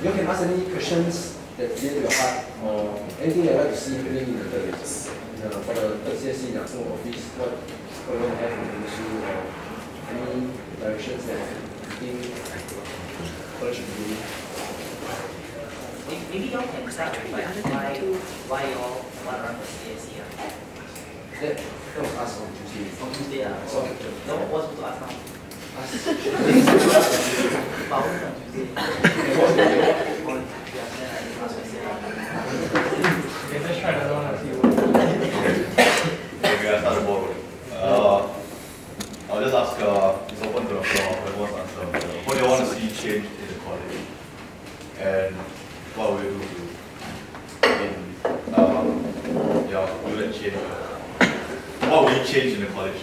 You can ask any questions that near to your heart, or anything you'd like to see happening in the third for the third CSC national office, what you want to have in the issue, or any directions that you think college should be doing. Maybe y'all can start with why y'all want to run for CSC. That was asked on Tuesday. On Tuesday, So, no, what's supposed to ask now? Okay, let's try another one and see what. Okay, we gotta start the ball rolling. I'll just ask, it's open to the floor, everyone's answer. What do you want to see change in the college? And what will you do do that change? What will you change in the college?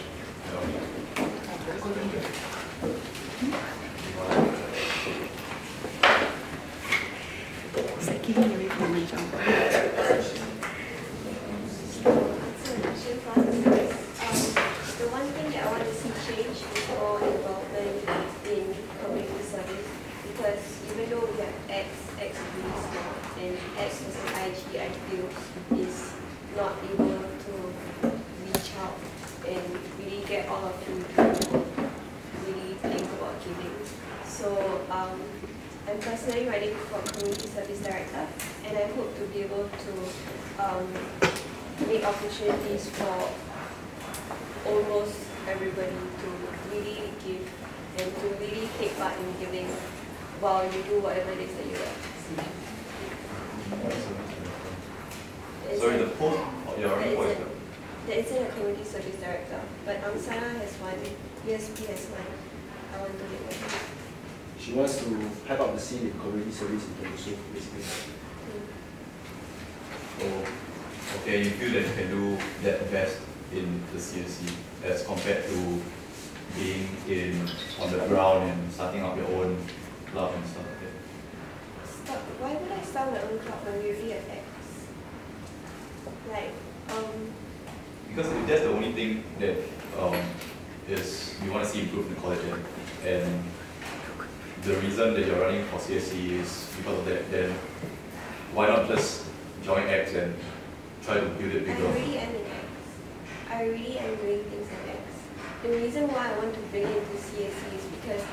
The one thing that I want to see change is more involvement in community service, because even though we have X is really small, and X as an IG I feel is not able to reach out and really get all of you to really think about giving. So I'm personally running for community service director, and I hope to be able to make opportunities for almost everybody to really give and to really take part in giving while you do whatever it is that you love. Sorry, the post you're running for is there isn't a community service director, but Sana has one, USP has one. I want to make one. She wants to hype up the scene in community service in Tembusu, basically. So, okay, you feel that you can do that best in the CSC as compared to being on the ground and starting up your own club and stuff like that? Why would I start my own club when we already have X? Because if that's the only thing that is you want to see improve in the college, and the reason that you're running for CSC is because of that, then why not just join X and try to build it bigger? I already am in X. I really am doing things in X. The reason why I want to bring it to CSC is because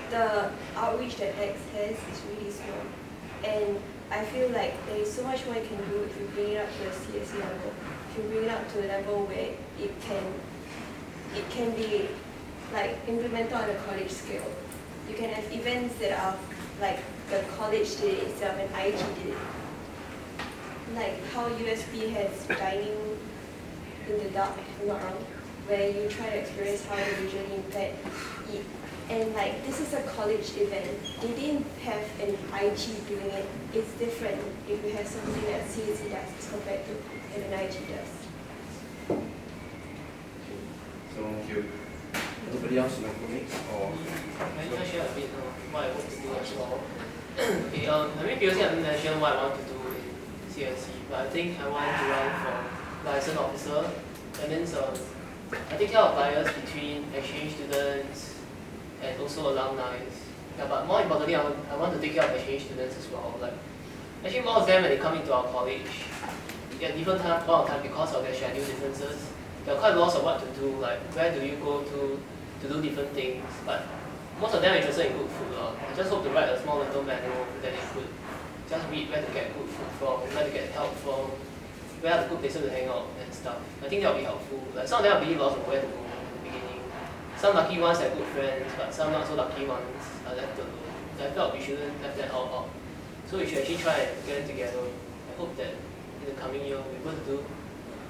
the outreach that X has is really small. And I feel like there is so much more you can do if you bring it up to the CSC level. If you bring it up to a level where it can be like implemented on a college scale. You can have events that are like the college did it itself and IG did it. Like how USB has dining in the dark, if I'm not wrong, where you try to experience how you usually impaired eat. And like this is a college event. They didn't have an IG doing it. It's different if you have something that CSC does as compared to if an IG does. So, thank you. Anybody else in the comments? Or Can I share a bit of what I hope to do as well? Okay, I mean previously I didn't mention what I want to do in CSC, but I think I want to run for liaison officer. That means I take care of bias between exchange students and also alumni. Yeah, but more importantly, I want to take care of exchange students as well. Like, actually, most of them when they come into our college, at different point of time because of their schedule differences, they're quite lost of what to do. Like, where do you go to do different things? But most of them are interested in good food. I just hope to write a small little manual that they could just read where to get good food from, where to get help from, where are the good places to hang out and stuff. I think that will be helpful. Like some of them are really lost of where to go in the beginning. Some lucky ones have good friends, but some not so lucky ones are left alone. So I felt we shouldn't have that help out. So we should actually try and get them together. I hope that in the coming year we're able to do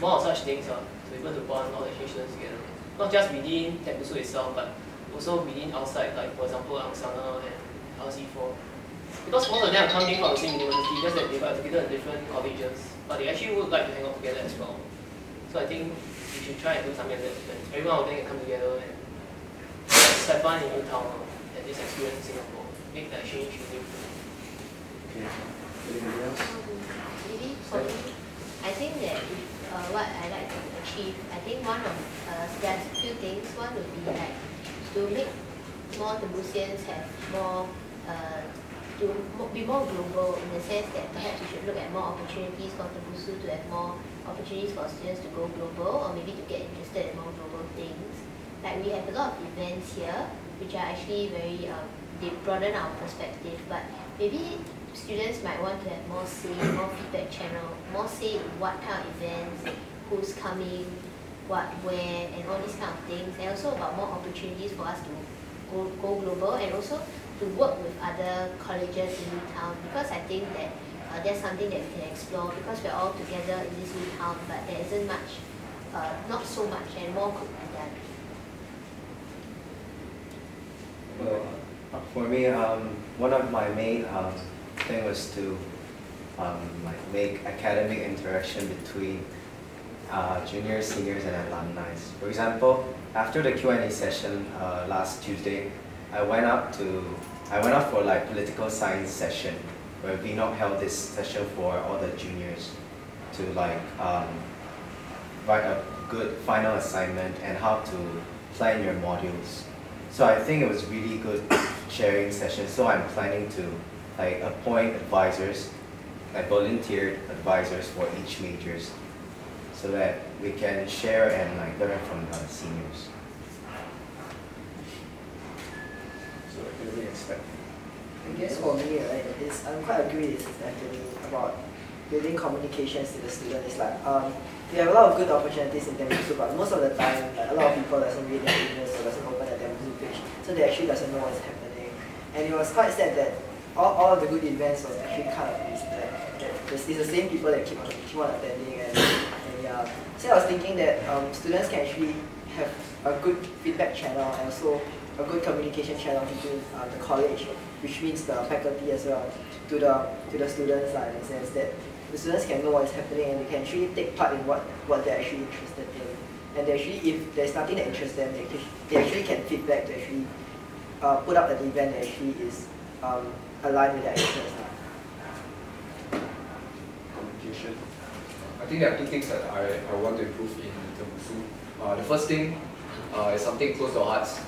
more of such things, to be able to bond all the exchange students together. Not just within Tembusu itself, but also within outside, like for example Angsana and RC4. Because most of them are coming from the same university, just that they are together in different colleges, but they actually would like to hang out together as well. So I think we should try and do something like that. Everyone of them can come together and have fun in Newtown and this experience in Singapore. Make the exchange unique. okay. Anybody else? Maybe for me, I think that if, what I like to achieve, I think one of there's a few things. One would be like to make more Tembusians have more be more global in the sense that perhaps we should look at more opportunities for Tembusu to have more opportunities for students to go global, or maybe to get interested in more global things. Like we have a lot of events here which are actually very, they broaden our perspective, but maybe students might want to have more say, more feedback channel, more say in what kind of events, who's coming, what, where, and all these kind of things, and also about more opportunities for us to go global, and also to work with other colleges in New Town, because I think that that's something that we can explore, because we're all together in this New Town, but there isn't much, not so much, and more could be done. Well, for me, one of my main thing was to like make academic interaction between juniors, seniors, and alumni. For example, after the Q&A session last Tuesday, I went up for like political science session, where VNOC held this session for all the juniors to like write a good final assignment and how to plan your modules. So I think it was really good sharing session. So I'm planning to like appoint advisors, like volunteered advisors for each majors, so that we can share and like learn from the seniors. So what do we expect? I guess for me, right, I'm quite agree with Anthony about building communications to the student. It's like we have a lot of good opportunities in Tembusu, but most of the time, like, a lot of people doesn't read their emails or doesn't open their Tembusu page, so they actually doesn't know what's happening. And it was quite sad that all of the good events was actually kind of missed. It's the same people that keep on attending, and yeah. So I was thinking that students can actually have a good feedback channel and also a good communication channel between the college, which means the faculty as well, to the students, in the sense that the students can know what is happening and they can actually take part in what they're actually interested in. And they actually, if there's nothing that interests them, they actually can feedback to actually put up an event that actually is aligned with their interests. Communication. I think there are two things that I want to improve in Tembusu. The first thing is something close to our hearts.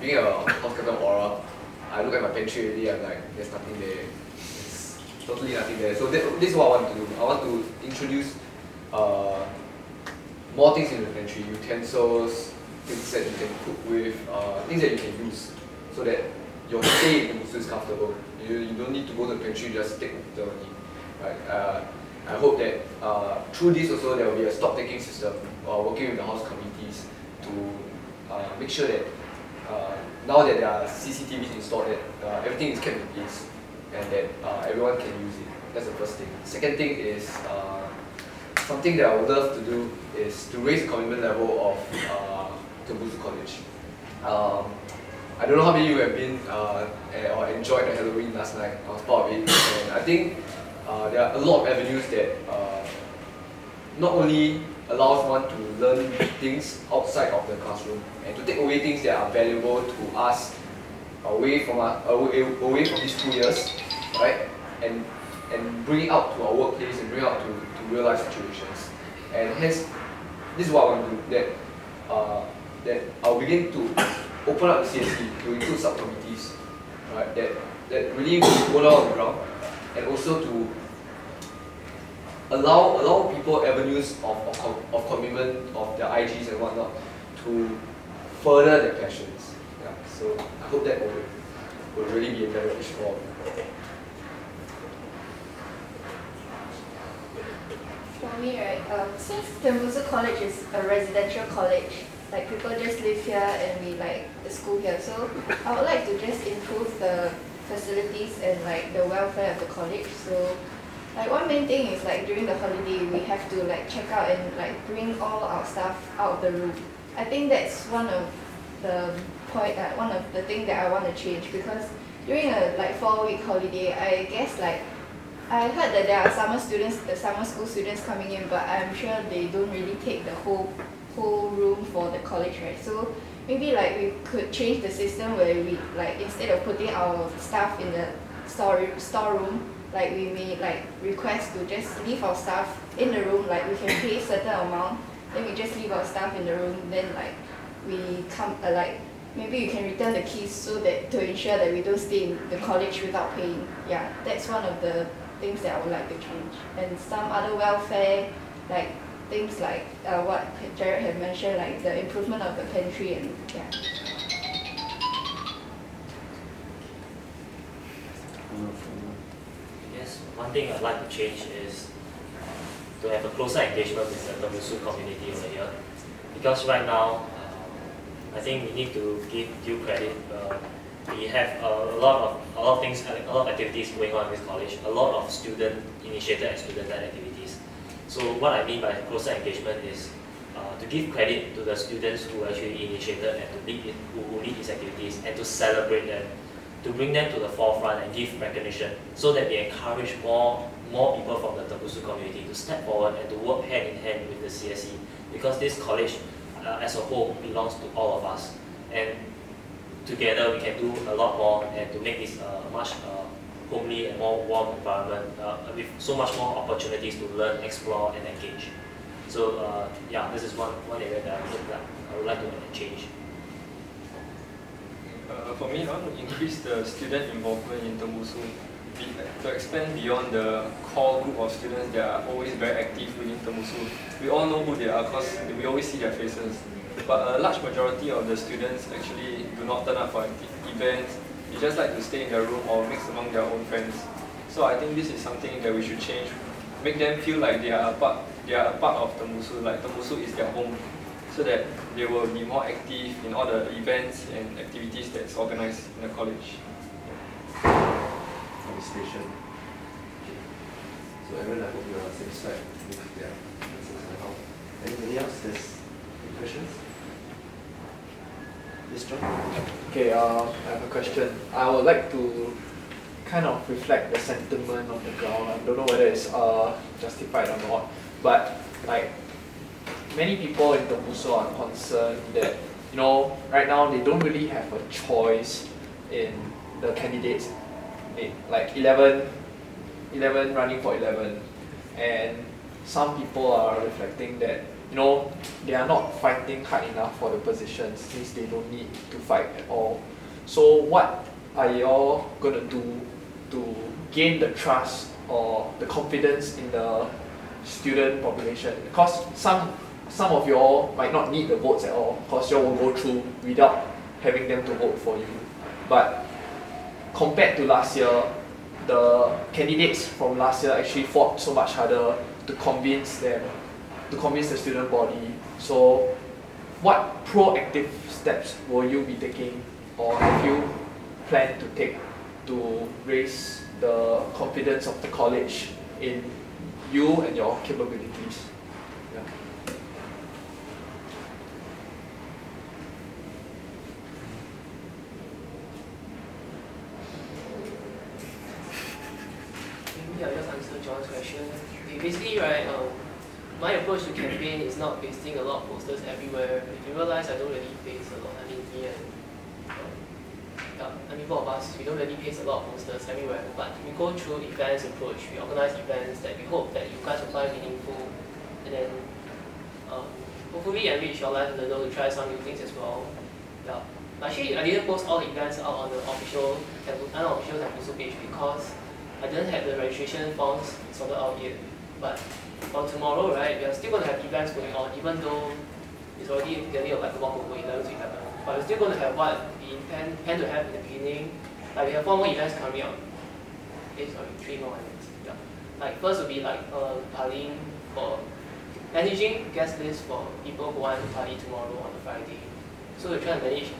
Being a house captain aura, I look at my pantry already, I'm like, there's nothing there. There's totally nothing there. So this is what I want to do. I want to introduce more things in the pantry, utensils, things that you can cook with, things that you can use, so that your stay in Tembusu is comfortable. You don't need to go to the pantry, just take water only. Right? I hope that through this also there will be a stock taking system, working with the house committees to make sure that now that there are CCTVs installed, that everything is kept in place and that everyone can use it. That's the first thing. Second thing is something that I would love to do is to raise the commitment level of Tembusu College. I don't know how many of you have been or enjoyed the Halloween last night. I was part of it, and I think there are a lot of avenues that not only allows one to learn things outside of the classroom and to take away things that are valuable to us away from these 2 years, right? And bring it out to our workplace and bring it out to real life situations. And hence, this is what I want to do. That I'll begin to open up the CSC to include subcommittees, right? That really go down on the ground, and also to allow people avenues of commitment of their IGs and whatnot to further their passions. Yeah, so I hope that will really be a beneficial for all. For me, right, since Tembusu College is a residential college, like people just live here and we like the school here, so I would like to just improve the facilities and like the welfare of the college. So like one main thing is like during the holiday we have to like check out and like bring all our stuff out of the room. I think that's one of the thing that I want to change, because during a like 4-week holiday, I guess like I heard that there are summer school students coming in, but I'm sure they don't really take the whole room for the college, right? So maybe like we could change the system where we like, instead of putting our stuff in the storeroom, like we may like request to just leave our stuff in the room, like we can pay certain amount, then we just leave our stuff in the room, then like we come maybe you can return the keys so that to ensure that we don't stay in the college without paying. Yeah, that's one of the things that I would like to change. And some other welfare, like things like what Jared had mentioned, like the improvement of the pantry and yeah. I guess one thing I'd like to change is to have a closer engagement with the Tamusu community over here. Because right now, I think we need to give due credit. We have a lot of things, a lot of activities going on in this college. A lot of student-initiated and student-led activities. So what I mean by closer engagement is to give credit to the students who actually initiated and who lead these activities, and to celebrate them, to bring them to the forefront and give recognition, so that we encourage more people from the Tamusu community to step forward and to work hand in hand with the CSC, because this college as a whole belongs to all of us, and together we can do a lot more and to make this a much homely and more warm environment with so much more opportunities to learn, explore and engage. So yeah, this is one area that I would like to change. For me, I want to increase the student involvement in Tamusu, to expand beyond the core group of students that are always very active within Tamusu. We all know who they are because we always see their faces. But a large majority of the students actually do not turn up for events. They just like to stay in their room or mix among their own friends. So I think this is something that we should change. Make them feel like they are a part of Tamusu, like Tamusu is their home, so that they will be more active in all the events and activities that's organized in the college. Administration. Okay. So everyone, I hope you are satisfied with their answers and how. Anybody else has any questions? Yes, John? Okay, I have a question. I would like to kind of reflect the sentiment of the ground. I don't know whether it's justified or not, but like many people in Tamusu are concerned that, you know, right now they don't really have a choice in the candidates. Like 11 running for 11, and some people are reflecting that, you know, they are not fighting hard enough for the positions since they don't need to fight at all. So what are y'all gonna do to gain the trust or the confidence in the student population? Because some of y'all might not need the votes at all, because y'all will go through without having them to vote for you. But compared to last year, the candidates from last year actually fought so much harder to convince them, to convince the student body. So what proactive steps will you be taking, or have you planned to take to raise the confidence of the college in you and your capabilities? Yeah. Maybe I'll just answer John's question. Okay, basically, right, my approach to campaign is not pasting a lot of posters everywhere. If you realize I don't really paste a lot, I mean, me and both of us, we don't really paste a lot of posters everywhere. But we go through events approach, we organize events that we hope that you guys will find meaningful, and then hopefully enrich your life a little to try some new things as well. Yeah. Actually, I didn't post all the events out on the official Tamusu page because I didn't have the registration forms sorted out yet. But for tomorrow, right, we are still going to have events going on, even though it's already getting like a walk over 11 to 11. But we're still going to have what we intend to have in the beginning. Like we have 4 more events coming up. 3 more events. Yeah. Like first will be like partying for managing guest list for people who want to party tomorrow on the Friday. So we're trying to manage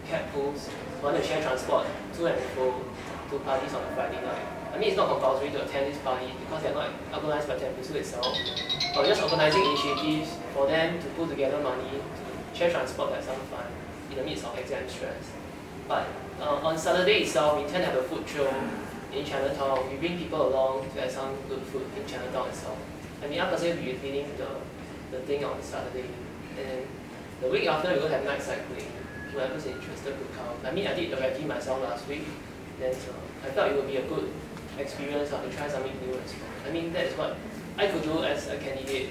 cab pools who want to share transport to and fro to parties on a Friday night. I mean, it's not compulsory to attend this party because they're not organized by Tamusu itself. But we're just organizing initiatives for them to put together money to share transport, have some fun in the midst of exam stress. But on Saturday itself, we intend to have a food trail in Chinatown. We bring people along to have some good food in Chinatown itself. I mean, I personally will be leading the thing on Saturday. And the week after, we're going to have night cycling. Whoever's interested could come. I mean, I did the recce myself last week. Then I felt it would be a good experience to try something new as well. I mean, that is what I could do as a candidate.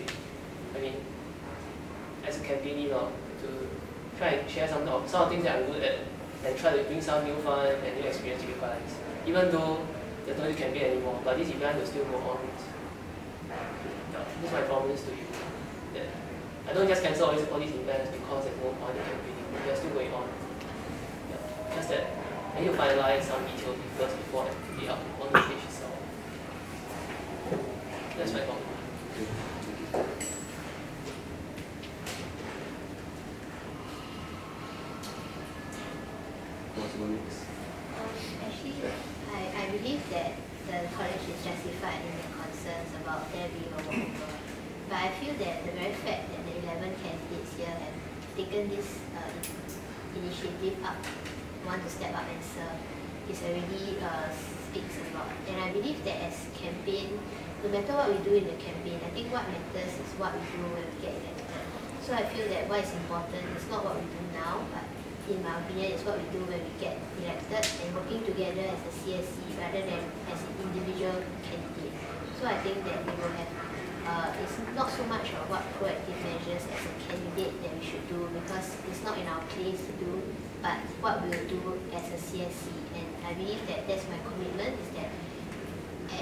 I mean, as a campaigner to try and share some of things that I'm good at, and try to bring some new fun and new experience to you guys. Even though there's no campaign anymore, but this event will still go on. Yeah, this is my promise to you. That I don't just cancel all these events because there's no point in campaigning. They're still going on. Yeah, just that I need to finalize some details first before I put it up on the page itself. That's my comment. Actually, I believe that the college is justified in their concerns about there being a walkover. But I feel that the very fact that the 11 candidates here have taken this initiative up, want to step up and serve, is already speaks a lot. And I believe that as campaign, no matter what we do in the campaign, I think what matters is what we do when we get elected. So I feel that what is important is not what we do now, but in my opinion, is what we do when we get elected and working together as a CSC rather than as an individual candidate. So I think that we will have, it's not so much of what proactive measures as a candidate that we should do because it's not in our place to do, but what we will do as a CSC. And I believe that that's my commitment, is that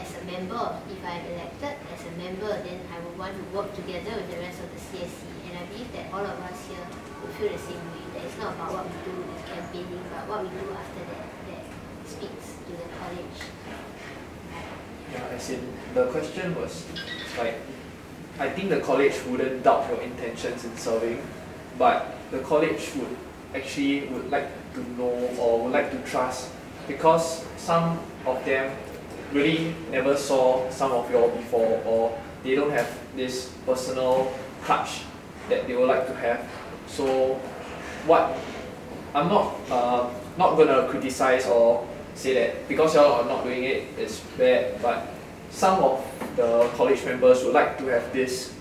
as a member, if I am elected as a member, then I will want to work together with the rest of the CSC. And I believe that all of us here will feel the same way. That it's not about what we do with campaigning, but what we do after that speaks to the college. Yeah, as in the question was like, I think the college wouldn't doubt your intentions in serving, but the college would like to know or would like to trust, because some of them really never saw some of you all before, or they don't have this personal touch that they would like to have. So I'm not gonna criticize or say that because y'all are not doing it, it's bad, but some of the college members would like to have this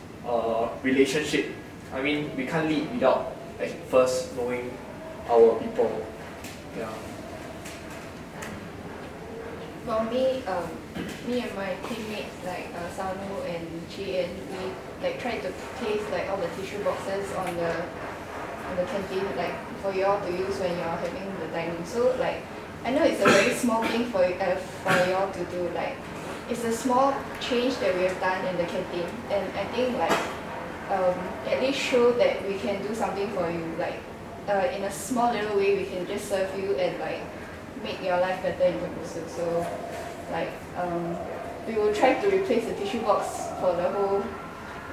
relationship. I mean, we can't lead without first knowing our people. Yeah. For me, me and my teammates like Sanu and Chi, we like tried to place like all the tissue boxes on the canteen, like for y'all to use when you're having the dining. So like, I know it's a very small thing for y'all to do. Like, it's a small change that we have done in the canteen, and I think like at least show that we can do something for you. Like in a small little way, we can just serve you and like make your life better in Tembusu. So like we will try to replace the tissue box for the whole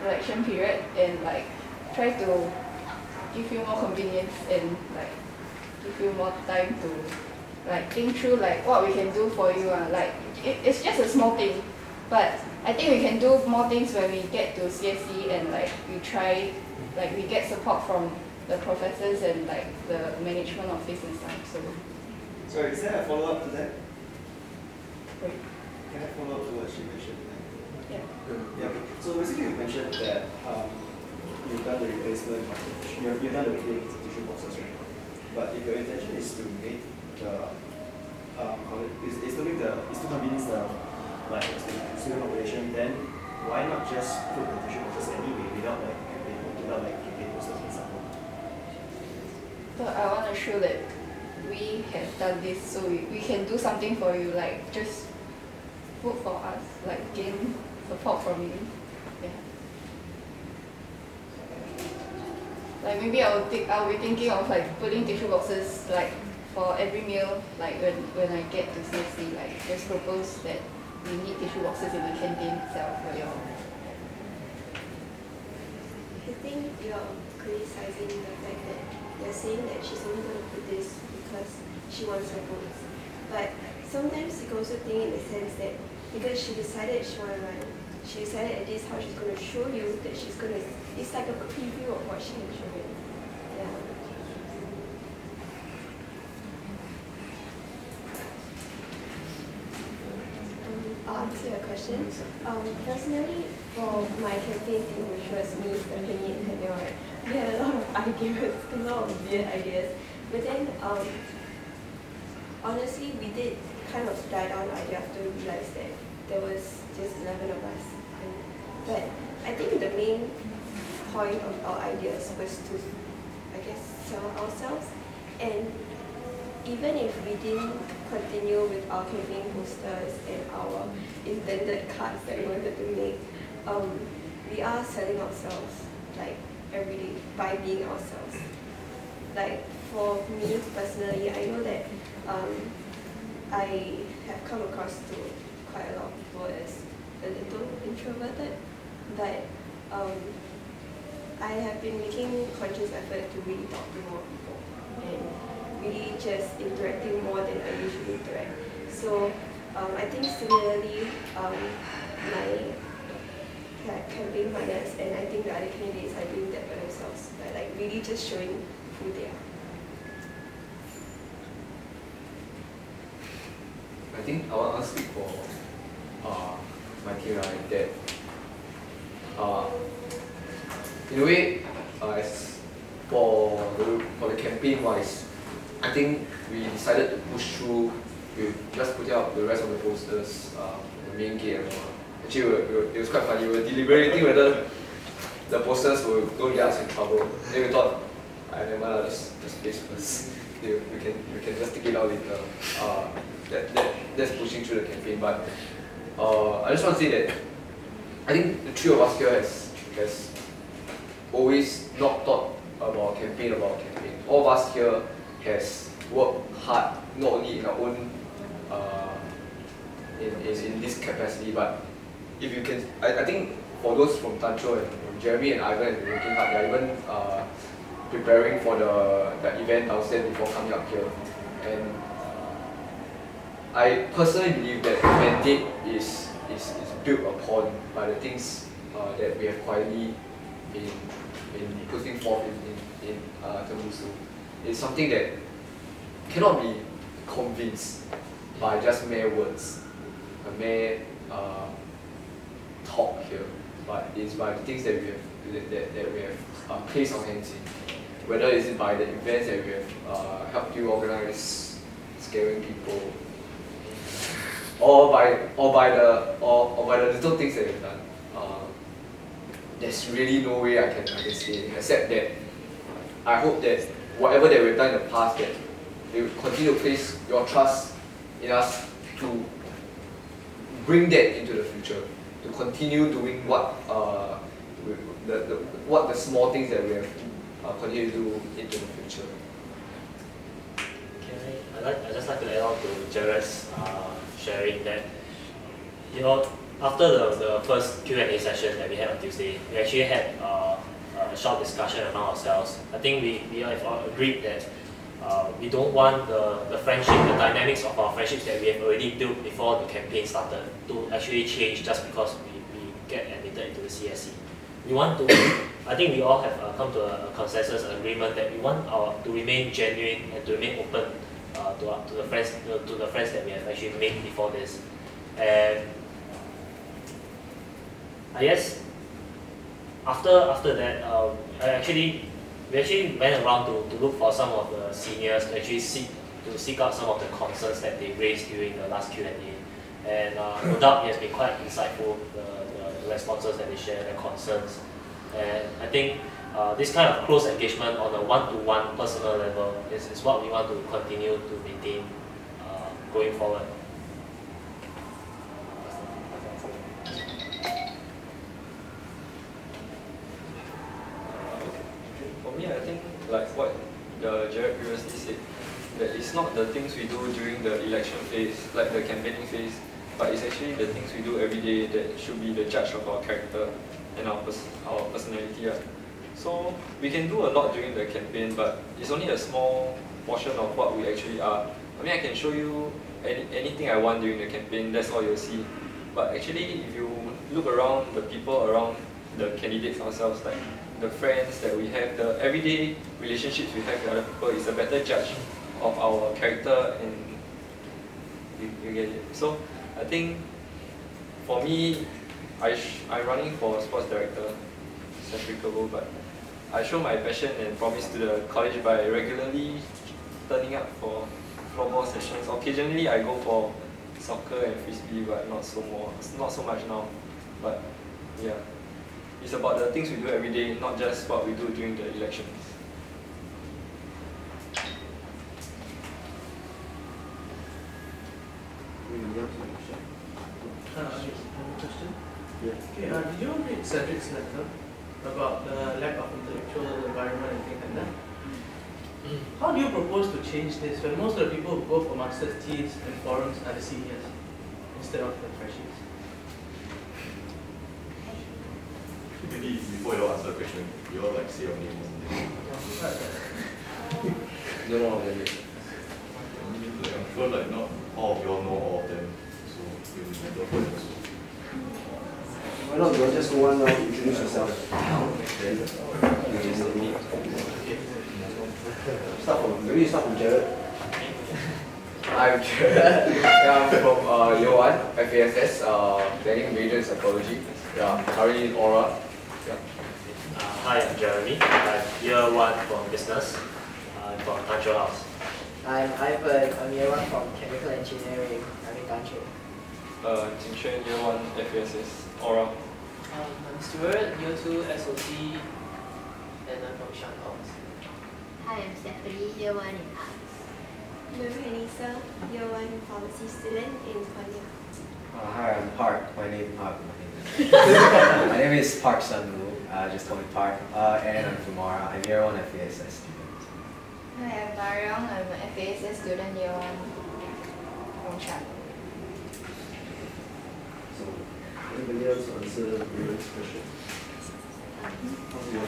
election period and like try to give you more convenience and like give you more time to like think through like what we can do for you. Like it's just a small thing, but I think we can do more things when we get to CSC and like we try, like we get support from the professors and like the management office and stuff. So is there a follow-up to that? Wait. Can I follow up to what she mentioned? Yeah. Yeah. So basically you mentioned that you've done the replacement of you've done the replacement of tissue boxes, right? But if your intention is to make the is to convenience the like student population, then why not just put the tissue boxes anyway without campaign posters and stuff? So I want to show that we have done this, so we can do something for you, like just vote for us, like gain support from you. Yeah. Like maybe I'll be thinking of like putting tissue boxes like for every meal, like when I get to CSC, like just propose that we need tissue boxes in the canteen itself for y'all. I think you're criticizing the fact that you're saying that she's only going to put this because she wants her votes. But sometimes you can also think in the sense that because she decided she want to run, she decided at this how she's going to show you that she's going to, it's like a preview of what she can show you. Yeah. I'll answer your question. Personally, for my campaign team, which was me, Stephanie, and Daniel, right, we had a lot of ideas, a lot of weird ideas. But then, honestly, we did kind of die down the idea after we realized that there was just 11 of us. But I think the main point of our ideas was to, I guess, sell ourselves. And even if we didn't continue with our campaign posters and our intended cards that we wanted to make, we are selling ourselves like every day by being ourselves. Like for me personally, I know that I have come across to quite a lot of people as a little introverted, but I have been making conscious effort to really talk to more people and really just interacting more than I usually interact. So I think similarly, my campaign partners and I think the other candidates are doing that by themselves, by like really just showing who they are. I think I want to speak for my team, right, that in a way, as for the campaign wise, I think we decided to push through with just putting up the rest of the posters, the main gate. Actually, it was quite funny. We were deliberating whether the posters were going to get us in trouble. Then we thought, never mind, just place first. We can just take it out later. That's pushing through the campaign. But I just want to say that I think the three of us here has always not thought about campaign. All of us here has worked hard, not only in our own in this capacity, but if you can, I think for those from Tancho and Jeremy and Ivan have been working hard. They're even preparing for the event downstairs before coming up here. And I personally believe that the mandate is built upon by the things that we have quietly been putting forth in Tembusu. It's something that cannot be convinced by just mere words, a mere talk here, but it's by the things that we have placed our hands in. Whether it's by the events that we have helped you organize, scaring people, or by the little things that we've done. There's really no way I can say it, except that I hope that whatever that we've done in the past, that you continue to place your trust in us to bring that into the future, to continue doing what the small things that we have continue to do into the future. I'd just like to add on to Jared's sharing that, you know, after the first Q&A session that we had on Tuesday, we actually had a short discussion among ourselves. I think we have all agreed that we don't want the friendship, the dynamics of our friendships that we have already built before the campaign started to actually change just because we get admitted into the CSC. We want to, I think we all have come to a consensus, an agreement that we want to remain genuine and to remain open to the friends that we have actually made before this. And I guess after that, we actually went around to look for some of the seniors to actually seek out some of the concerns that they raised during the last Q&A. And no doubt it has been quite insightful, the responses that they share, their concerns. And I think this kind of close engagement on a one-to-one personal level is what we want to continue to maintain going forward. For me, I think like what Jared previously said, that it's not the things we do during the election phase, like the campaigning phase, but it's actually the things we do every day that should be the judge of our character and our personality. So we can do a lot during the campaign, but it's only a small portion of what we actually are. I mean, I can show you anything I want during the campaign, that's all you'll see. But actually, if you look around the people around the candidates ourselves, like the friends that we have, the everyday relationships we have with other people is a better judge of our character, and you get it. So I think for me, I'm running for sports director, it's applicable, but I show my passion and promise to the college by regularly turning up for floorball sessions. Occasionally I go for soccer and frisbee, but not so much now. But yeah, it's about the things we do every day, not just what we do during the elections. I have a question. Yeah. Okay, did you read Cedric's letter about the lack of intellectual environment and things like that? How do you propose to change this when most of the people who go for master's teas and forums are the seniors instead of the freshies? Maybe before you all answer the question, you all like say your name or something. No more of them. Like, I'm sure like not all of you all know all of them, so it will be better for them also. Why not you all just go on now, introduce yourself. Maybe you start from Jared. I'm Jared. Yeah, I'm from year 1, FASS, planning major in psychology. Yeah, currently in Aura. Yeah. Hi, I'm Jeremy. I'm year 1 from business. I'm from Tancho House. I'm Ivan. I'm year 1 from chemical engineering. I'm in Tancho. Jin Xuan, year 1, FASS, Aura. I'm Stuart, year 2 SOC, and I'm from Shan House. Hi, I'm Stephanie, year 1 in arts. Marie Lisa, year 1 pharmacy student in Konya. Hi, I'm Park. My name my name is Park Sun-woo. Just call me Park. And I'm from Aura. I'm year 1 FASS student. Hi, I'm Mariam. I'm a FASS student year 1 from Shan. So, anybody else answer Ruben's question? Your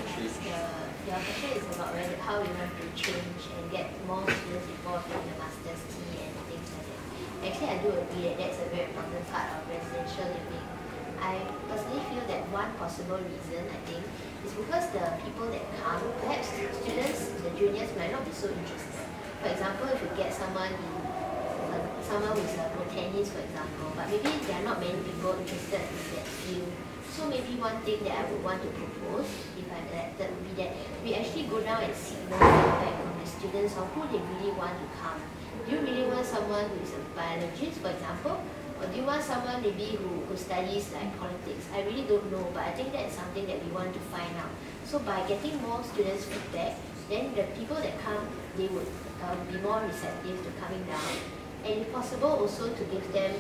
question is about how we want to change and get more students involved in the master's tea and things like that. Actually, I do agree that that's a very important part of residential living. I personally feel that one possible reason, I think, is because the people that come, perhaps students, the juniors might not be so interested. For example, if you get someone who's a botanist, for example, but maybe there are not many people interested in that field. So maybe one thing that I would want to propose, if I'm elected, would be that we actually go down and seek more feedback from the students on who they really want to come. Do you really want someone who is a biologist, for example? Or do you want someone maybe who studies like politics? I really don't know, but I think that's something that we want to find out. So by getting more students' feedback, then the people that come, they would be more receptive to coming down. And if possible, also to give them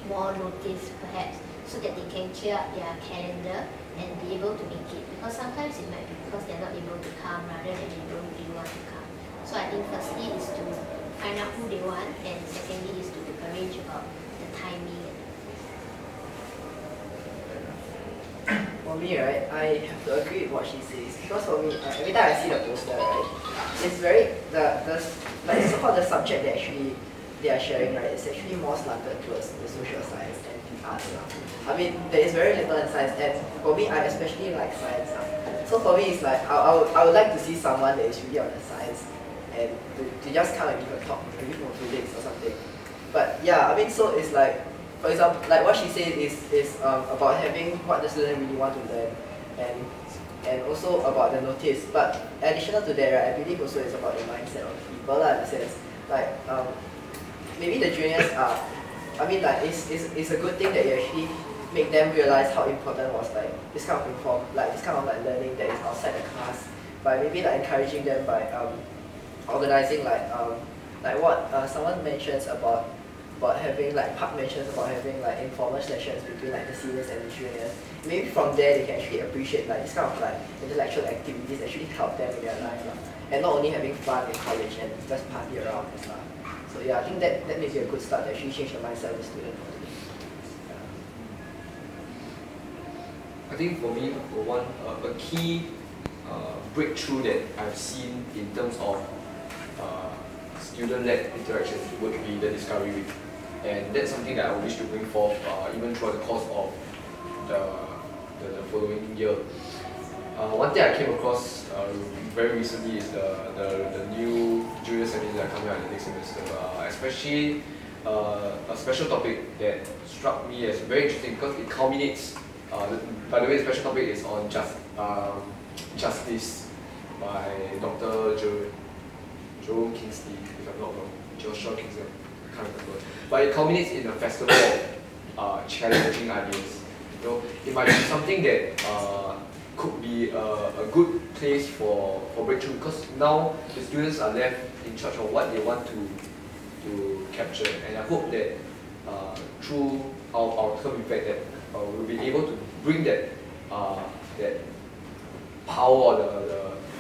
more notice, perhaps, so that they can clear up their calendar and be able to make it. Because sometimes it might be because they're not able to come rather than they don't really want to come. So I think firstly is to find out who they want, and secondly is to arrange about the timing. For me, right, I have to agree with what she says, because for me, every time I see the poster, right, it's very like so-called the subject that actually they are sharing, right, it's actually more slanted towards the social science and the arts. I mean, there is very little in science, and for me, I especially like science. So for me, it's like I would like to see someone that is really on the science, and to just come and give a talk, maybe for 2 days or something. But yeah, I mean, so it's like, for example, like what she said is about having what the student really want to learn, and also about the notice. But additional to that, right, I believe also it's about the mindset of people, in a sense. Like maybe the juniors are, I mean, like it's a good thing that you actually make them realize how important was like this kind of like learning that is outside the class, by maybe like encouraging them by organizing like what someone mentions about having like Park mentions about having like informal sessions between like the seniors and the juniors. Maybe from there they can actually appreciate like this kind of like intellectual activities actually help them in their life, and not only having fun in college and just party around and stuff. So yeah, I think that may be a good start to actually change the mindset of the student. I think for me, for one, a key breakthrough that I've seen in terms of student-led interaction would be the discovery week. And that's something that I wish to bring forth even throughout the course of the following year. One thing I came across very recently is the new junior seminars that are coming out in the next semester, especially a special topic that struck me as very interesting because it culminates, by the way, the special topic is on justice by Dr. Jerome Kingsley, if I'm not wrong, Joshua Kingsley, I can't remember. But it culminates in a festival of challenging ideas. You know, it might be something that could be a good place for breakthrough, because now the students are left in charge of what they want to to capture. And I hope that through our term effect that we'll be able to bring that that power or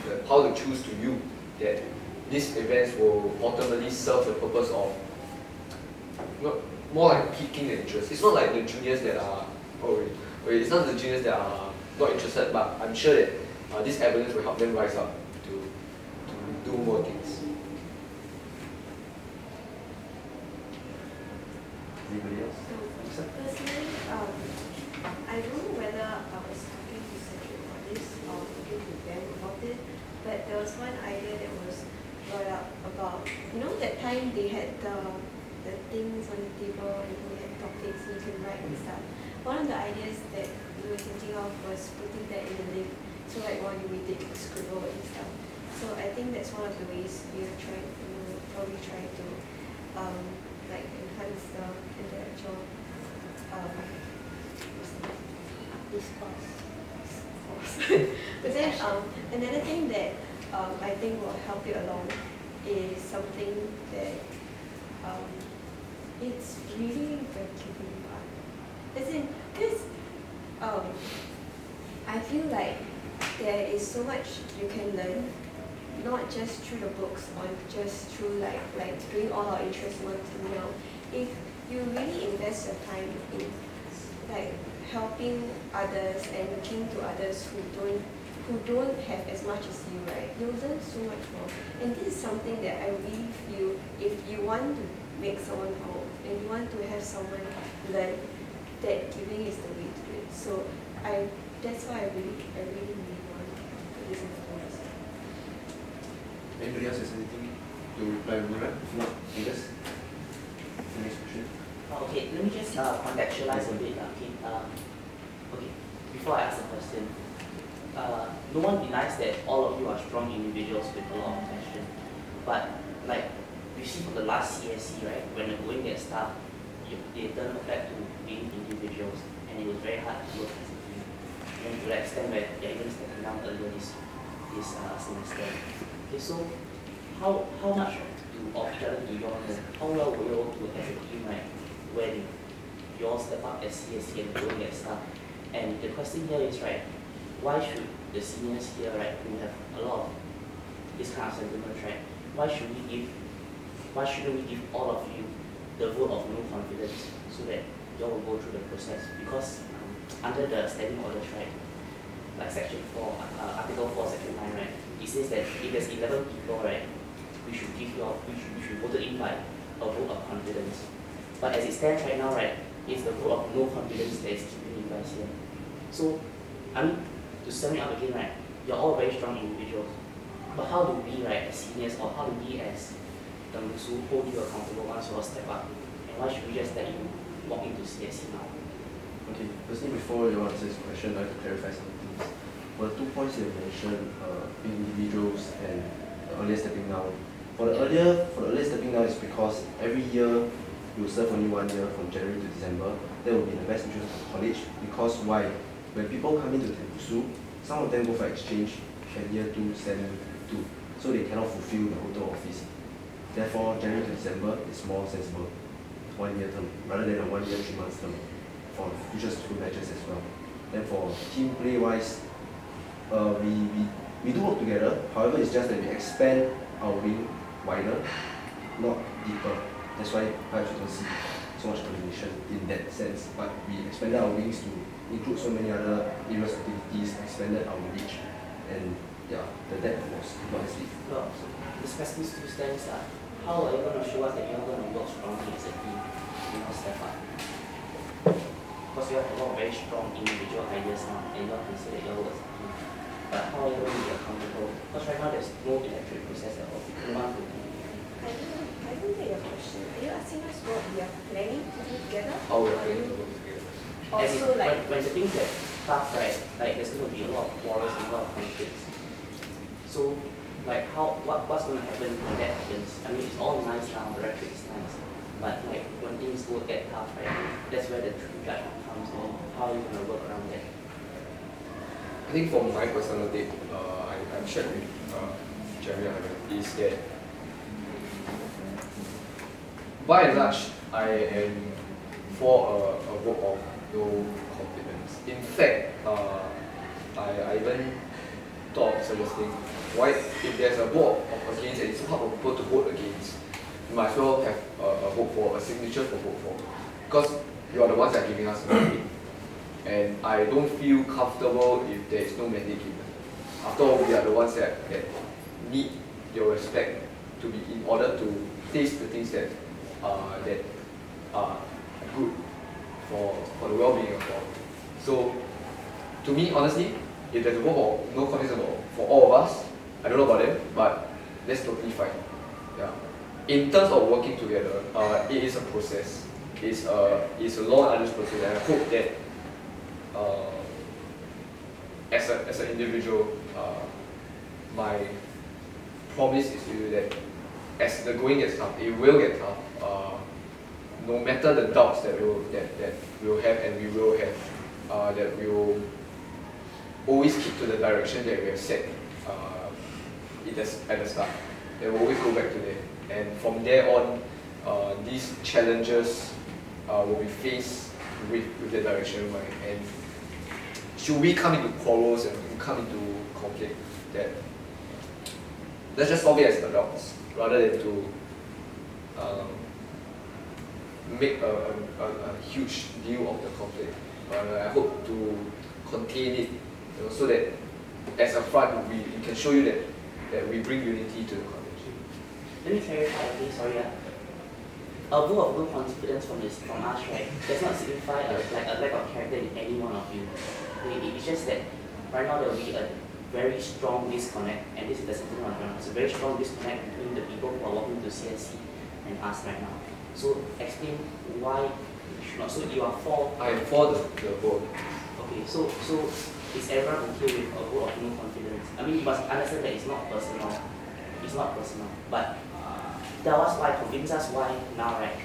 the power to choose to you, that these events will ultimately serve the purpose of more like piquing the interest. It's not like the juniors that are it's not the juniors that are not interested, but I'm sure that these evidence will help them rise up to do more things. Anybody else? Personally, I don't know whether I was talking to Cedric about this or talking to Ben about it, but there was one idea that was brought up about, that time they had the things on the table and we had topics and you can write and stuff. One of the ideas that we were thinking of was putting that in the link, so like while you read it, you scribble and stuff. So I think that's one of the ways we are trying to probably try to like enhance the intellectual discourse. But then another thing that I think will help it along is something that it's really the giving part. As in, because I feel like there is so much you can learn, not just through the books or just through like doing all our interest months now. If you really invest your time in like helping others and looking to others who don't have as much as you, right? You'll learn so much more. And this is something that I really feel if you want to make someone proud and you want to have someone learn, that giving is the way to do it. So that's why I really want to put this into place. Anybody else has anything to reply, Mira? If not, Angus? Next question. Okay, let me just contextualize a bit. Okay, before I ask the question, no one denies that all of you are strong individuals with a lot of passion. But like we see from the last CSC, right, when the going gets tough, they turn back to being individuals, and it was very hard to work as a team. And to the extent where they're even stepping down earlier this semester. Okay, so how much of each other do you all know? How well were you all do as a team, right? When you all step up as CSC and going get stuff. And the question here is, right, why should the seniors here, right, who have a lot of this kind of sentiments, right, why shouldn't we give all of you the vote of no confidence so that you all will go through the process? Because under the standing orders, right, like section 4, article 4, section 9, right, it says that if there's 11 people, right, we should vote in by a vote of confidence. But as it stands right now, right, it's the vote of no confidence that is keeping you guys here. So, I mean, to sum it up again, right, you're all very strong individuals. But how do we, right, as seniors, or how do we as the Musu hold you accountable once you all step up? And why should we just let you walk into CSC now? Okay, firstly, before you answer this question, I'd like to clarify some things. For the 2 points you mentioned, individuals and the earlier stepping down. For the earlier stepping down is because every year you serve only 1 year from January to December. That will be in the best interest of the college. Because why? When people come into Tembusu, some of them go for exchange and year 2, SEM 2. So they cannot fulfill the hotel office. Therefore, January to December is more sensible. 1 year term, rather than a 1 year, 3 months term for future school matches as well. Then for team play wise, we do work together. However, it's just that we expand our wing wider, not deeper. That's why perhaps you don't see so much coordination in that sense. But we expanded our wings to include so many other areas of activities, expanded our reach, and yeah, the depth was not as deep. Well, so the specific two stands are, how are you going to show us that you're going to work strongly as a team? You know, step up. Because you have a lot of very strong individual ideas now, and you don't consider your work as a team. But how are you going to be accountable? Because right now there's no electric process at all. No one to I don't get your question. Are you asking us what we are planning to do together? How we're planning to work together. Also, like when the things get tough, right, like there's going to be a lot of quarrels and a lot of conflicts. So, like what's going to happen when that happens? I mean, it's all nice now, the rhetoric is nice. But like when things go get tough, right, that's where the true judgment comes in. How are you going to work around that? I think for my personal take, I'm shared with Jeremy is that by and large, I am for a vote of no confidence. In fact, I even thought of suggesting, why, if there's a vote of against and it's so hard for people to vote against, you might as well have a vote for, a signature for vote for. Because you are the ones that are giving us a mandate. And I don't feel comfortable if there is no mandate given. After all, we are the ones that need your respect to be in order to taste the things that are good for the well-being of all. So, to me, honestly, if there's a vote of no confidence for all of us, I don't know about them, but that's totally fine. Yeah. In terms of working together, it is a process. It's a long and arduous process, and I hope that as an individual, my promise is to you that as the going gets tough, it will get tough. No matter the doubts that we'll have and we will have, that we will always keep to the direction that we have set at the start. They will always go back to there. And from there on, these challenges will be faced with the direction in mind. And should we come into quarrels and come into conflict, that let's just solve it as adults, rather than to make a huge deal of the conflict. I hope to contain it, so that as a front, we can show you that we bring unity to the college. Let me clarify, okay, sorry. A vote of no confidence from us, right, does not signify a lack of character in any one of you. It's just that right now there will be a very strong disconnect, and this is the sentiment on the ground. It's a very strong disconnect between the people who are walking to CSC and us right now. So explain why you should not. So you are for? I am for the vote. Okay, so is everyone okay with a vote of no confidence? I mean, you must understand that it's not personal. It's not personal, but tell us why, convince us why now, right?